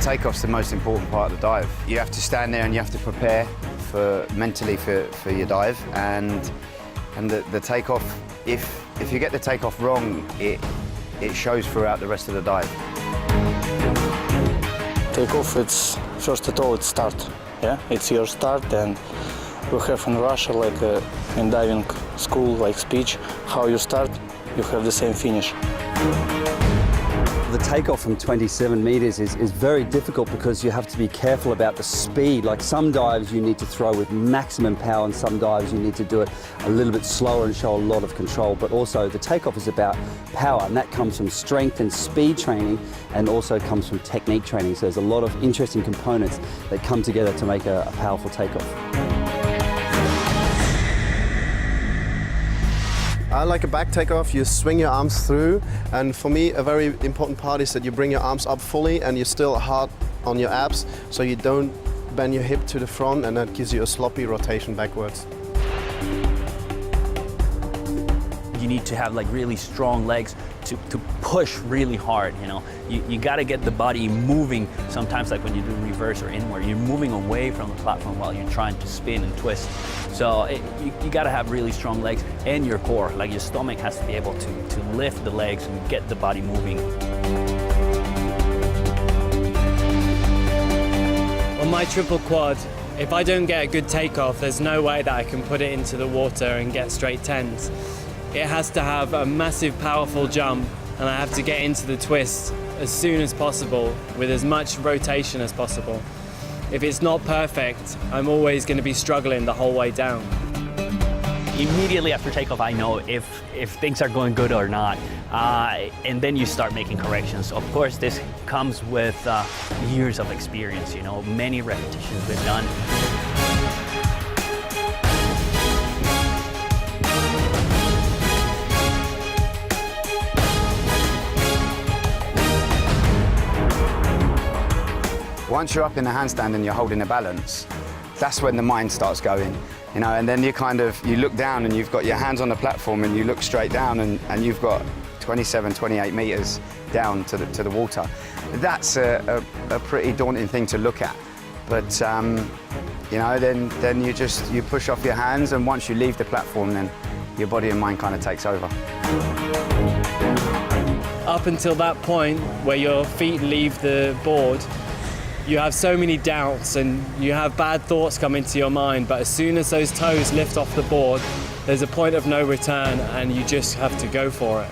takeoff's the most important part of the dive. You have to stand there and you have to prepare mentally for your dive, and the takeoff, if you get the takeoff wrong, it shows throughout the rest of the dive. Takeoff, it's first of all, it's start. Yeah, it's your start, and we have in Russia, like in diving school, like speech, how you start, you have the same finish. The takeoff from 27 meters is very difficult because you have to be careful about the speed. Like some dives you need to throw with maximum power, and some dives you need to do it a little bit slower and show a lot of control. But also the takeoff is about power, and that comes from strength and speed training, and also comes from technique training. So there's a lot of interesting components that come together to make a powerful takeoff. I like a back takeoff. You swing your arms through, and for me a very important part is that you bring your arms up fully and you're still hard on your abs, so you don't bend your hip to the front, and that gives you a sloppy rotation backwards. You need to have like really strong legs to push really hard, you know. You got to get the body moving sometimes, like when you do reverse or inward, you're moving away from the platform while you're trying to spin and twist. So you got to have really strong legs, and your core, like your stomach has to be able to lift the legs and get the body moving. On my triple quad, if I don't get a good takeoff, there's no way that I can put it into the water and get straight tens. It has to have a massive, powerful jump, and I have to get into the twist as soon as possible with as much rotation as possible. If it's not perfect, I'm always going to be struggling the whole way down. Immediately after takeoff, I know if things are going good or not, and then you start making corrections. Of course, this comes with years of experience, you know, many repetitions we've done. Once you're up in the handstand and you're holding a balance, that's when the mind starts going, you know, and then you look down and you've got your hands on the platform and you look straight down and you've got 27, 28 meters down to the water. That's a pretty daunting thing to look at. But, you know, then you push off your hands, and once you leave the platform, then your body and mind kind of takes over. Up until that point where your feet leave the board, you have so many doubts and you have bad thoughts come into your mind, but as soon as those toes lift off the board, there's a point of no return and you just have to go for it.